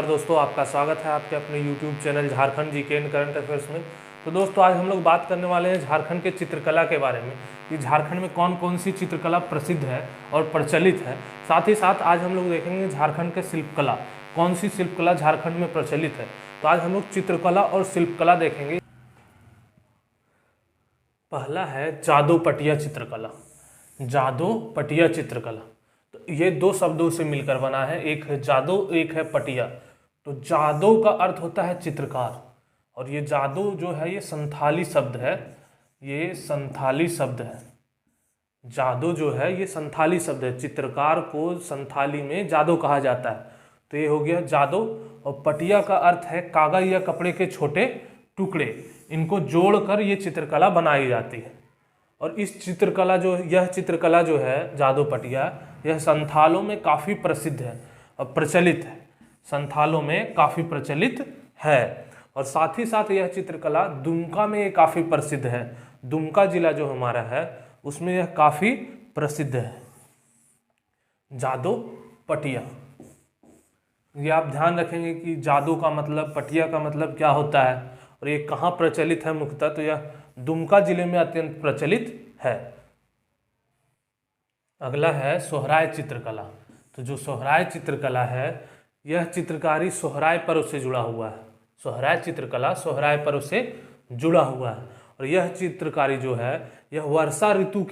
दोस्तों, आपका स्वागत है आपके अपने YouTube channel Jharkhand GK and current affairs में। तो दोस्तों, आज हम लोग बात करने वाले हैं झारखंड के चित्रकला के बारे में कि झारखंड में कौन कौन सी चित्रकला प्रसिद्ध है और प्रचलित है। साथ ही साथ आज हम लोग देखेंगे झारखंड के शिल्पकला, कौन सी शिल्पकला झारखंड में प्रचलित है। तो आज हम लोग चित्रकला और शिल्पकला देखेंगे। पहला है जादू पटिया चित्रकला। जादू पटिया चित्रकला, तो ये दो शब्दों से मिलकर बना है, एक है जादू, एक है पटिया। तो जादू का अर्थ होता है चित्रकार, और ये जादू जो है ये संथाली शब्द है। ये संथाली शब्द है। जादू जो है ये संथाली शब्द है। चित्रकार को संथाली में जादू कहा जाता है। तो ये हो गया जादू। और पटिया का अर्थ है कागज या कपड़े के छोटे टुकड़े, इनको जोड़कर ये चित्रकला बनाई जाती है। और इस चित्रकला यह चित्रकला जो है जादू पटिया, यह संथालों में काफ़ी प्रसिद्ध है और प्रचलित है। संथालों में काफ़ी प्रचलित है। और साथ ही साथ यह चित्रकला दुमका में ये काफ़ी प्रसिद्ध है। दुमका जिला जो हमारा है उसमें यह काफ़ी प्रसिद्ध है। जादू पटिया, ये आप ध्यान रखेंगे कि जादू का मतलब, पटिया का मतलब क्या होता है और ये कहाँ प्रचलित है मुख्यतः। तो यह दुमका जिले में अत्यंत प्रचलित है। अगला है सोहराय चित्रकला। तो जो सोहराय चित्रकला है यह चित्रकारी सोहराय पर्व से जुड़ा हुआ है। सोहराय चित्रकला सोहराय पर्व से जुड़ा हुआ है। और यह चित्रकारी जो है यह वर्षा ऋतु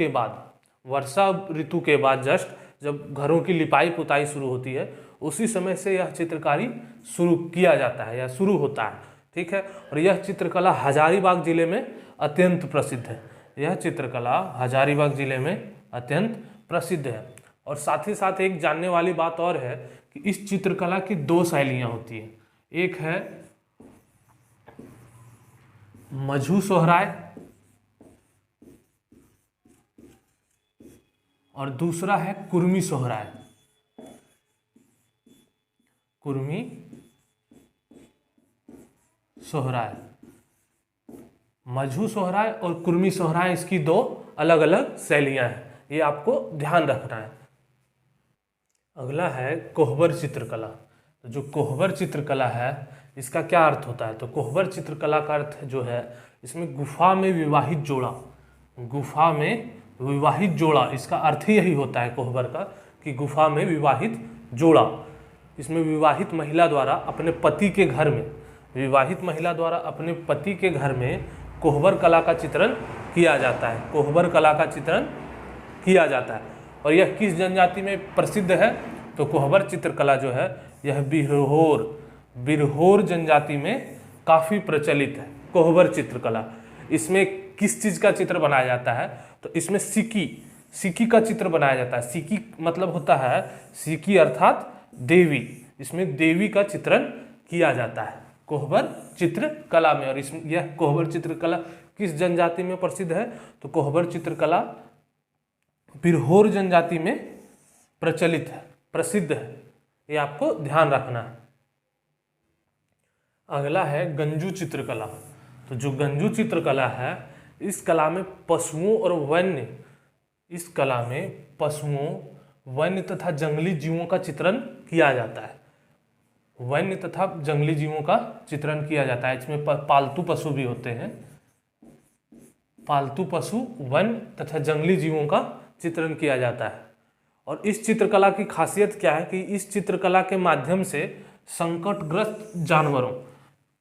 के बाद जस्ट जब घरों की लिपाई पुताई शुरू होती है उसी समय से यह चित्रकारी शुरू किया जाता है या शुरू होता है। ठीक है। और यह चित्रकला हजारीबाग जिले में अत्यंत प्रसिद्ध है। यह चित्रकला हजारीबाग जिले में अत्यंत प्रसिद्ध है। और साथ ही साथ एक जानने वाली बात और है कि इस चित्रकला की दो शैलियाँ होती हैं। एक है मझू सोहराय और दूसरा है कुर्मी सोहराय। कुर्मी सोहराय, मझू सोहराय और कुर्मी सोहराय, इसकी दो अलग अलग शैलियां हैं, ये आपको ध्यान रखना है। अगला है कोहबर चित्रकला। तो जो कोहबर चित्रकला है इसका क्या अर्थ होता है। तो कोहबर चित्रकला का अर्थ जो है इसमें गुफा में विवाहित जोड़ा, गुफा में विवाहित जोड़ा, इसका अर्थ ही यही होता है कोहबर का कि गुफा में विवाहित जोड़ा। इसमें विवाहित महिला द्वारा अपने पति के घर में, विवाहित महिला द्वारा अपने पति के घर में कोहबर कला का चित्रण किया जाता है। कोहबर कला का चित्रण किया जाता है। और यह किस जनजाति में प्रसिद्ध है। तो कोहबर चित्रकला जो है यह बिरहोर जनजाति में काफ़ी प्रचलित है। कोहबर चित्रकला, इसमें किस चीज़ का चित्र बनाया जाता है। तो इसमें सिक्की का चित्र बनाया जाता है। सिक्की मतलब होता है, सिक्की अर्थात देवी, इसमें देवी का चित्रण किया जाता है कोहबर चित्रकला में। और इसमें यह कोहबर चित्रकला किस जनजाति में प्रसिद्ध है। तो कोहबर चित्रकला बिरहोर जनजाति में प्रचलित है, प्रसिद्ध है, ये आपको ध्यान रखना है। अगला है गंजू चित्रकला। तो जो गंजू चित्रकला है इस कला में पशुओं और वन्य, इस कला में पशुओं, वन्य तथा जंगली जीवों का चित्रण किया जाता है। वन्य तथा जंगली जीवों का चित्रण किया जाता है। इसमें पालतू पशु भी होते हैं। पालतू पशु, वन्य तथा जंगली जीवों का चित्रण किया जाता है। और इस चित्रकला की खासियत क्या है कि इस चित्रकला के माध्यम से संकटग्रस्त जानवरों,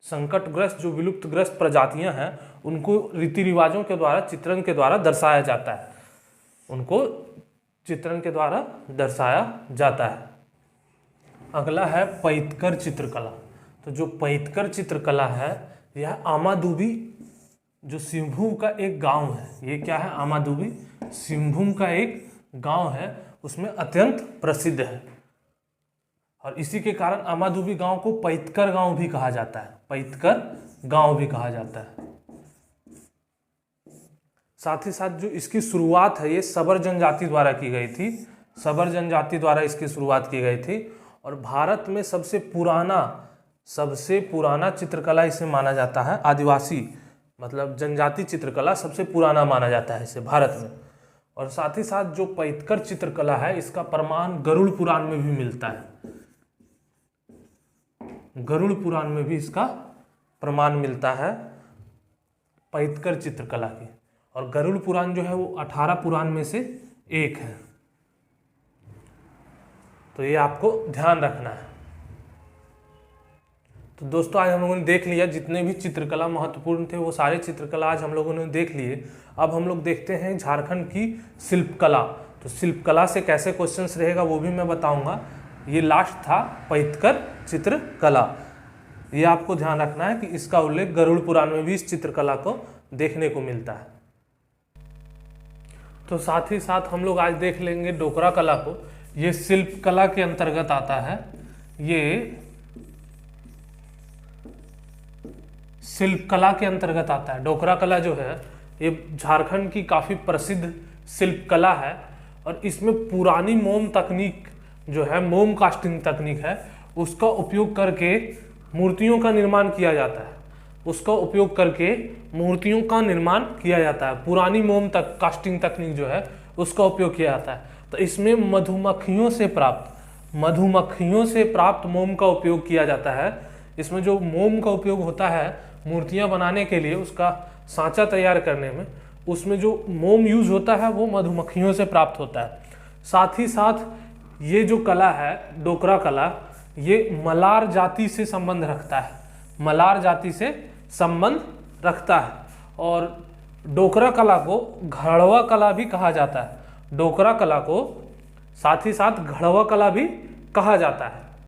संकटग्रस्त जो विलुप्तग्रस्त प्रजातियां हैं उनको रीति रिवाजों के द्वारा, चित्रण के द्वारा दर्शाया जाता है। उनको चित्रण के द्वारा दर्शाया जाता है। अगला है पैतकर चित्रकला। तो जो पैतकर चित्रकला है यह आमादुबी, जो सिंहभूम का एक गांव है, ये क्या है, आमादुबी सिंहभूम का एक गांव है, उसमें अत्यंत प्रसिद्ध है। और इसी के कारण आमादुबी गांव को पैतकर गांव भी कहा जाता है। पैतकर गांव भी कहा जाता है। साथ ही साथ जो इसकी शुरुआत है ये सबर जनजाति द्वारा की गई थी। सबर जनजाति द्वारा इसकी शुरुआत की गई थी। और भारत में सबसे पुराना चित्रकला इसे माना जाता है। आदिवासी मतलब जनजाति चित्रकला सबसे पुराना माना जाता है इसे भारत में। और साथ ही साथ जो पैतकर चित्रकला है इसका प्रमाण गरुड़ पुराण में भी मिलता है। गरुड़ पुराण में भी इसका प्रमाण मिलता है पैतकर चित्रकला की। और गरुड़ पुराण जो है वो 18 पुराण में से एक है, तो ये आपको ध्यान रखना है। तो दोस्तों आज हम लोगों ने देख लिया जितने भी चित्रकला महत्वपूर्ण थे वो सारे चित्रकला आज हम लोगों ने देख लिए। अब हम लोग देखते हैं झारखंड की शिल्पकला। तो शिल्पकला से कैसे क्वेश्चंस रहेगा वो भी मैं बताऊंगा। ये लास्ट था पैतकर चित्रकला, ये आपको ध्यान रखना है कि इसका उल्लेख गरुड़ पुराण में भी इस चित्रकला को देखने को मिलता है। तो साथ ही साथ हम लोग आज देख लेंगे डोकरा कला को। ये शिल्पकला के अंतर्गत आता है। ये शिल्पकला के अंतर्गत आता है। डोकरा कला जो है ये झारखंड की काफ़ी प्रसिद्ध शिल्पकला है और इसमें पुरानी मोम तकनीक जो है, मोम कास्टिंग तकनीक है, उसका उपयोग करके मूर्तियों का निर्माण किया जाता है। उसका उपयोग करके मूर्तियों का निर्माण किया जाता है। पुरानी मोम तक कास्टिंग तकनीक जो है उसका उपयोग किया जाता है। तो इसमें मधुमक्खियों से प्राप्त मोम का उपयोग किया जाता है। इसमें जो मोम का उपयोग होता है मूर्तियां बनाने के लिए, उसका सांचा तैयार करने में, उसमें जो मोम यूज होता है वो मधुमक्खियों से प्राप्त होता है। साथ ही साथ ये जो कला है डोकरा कला, ये मलार जाति से संबंध रखता है, मलार जाति से संबंध रखता है। और डोकरा कला को घड़वा कला भी कहा जाता है। डोकरा कला को साथ ही साथ घड़वा कला भी कहा जाता है।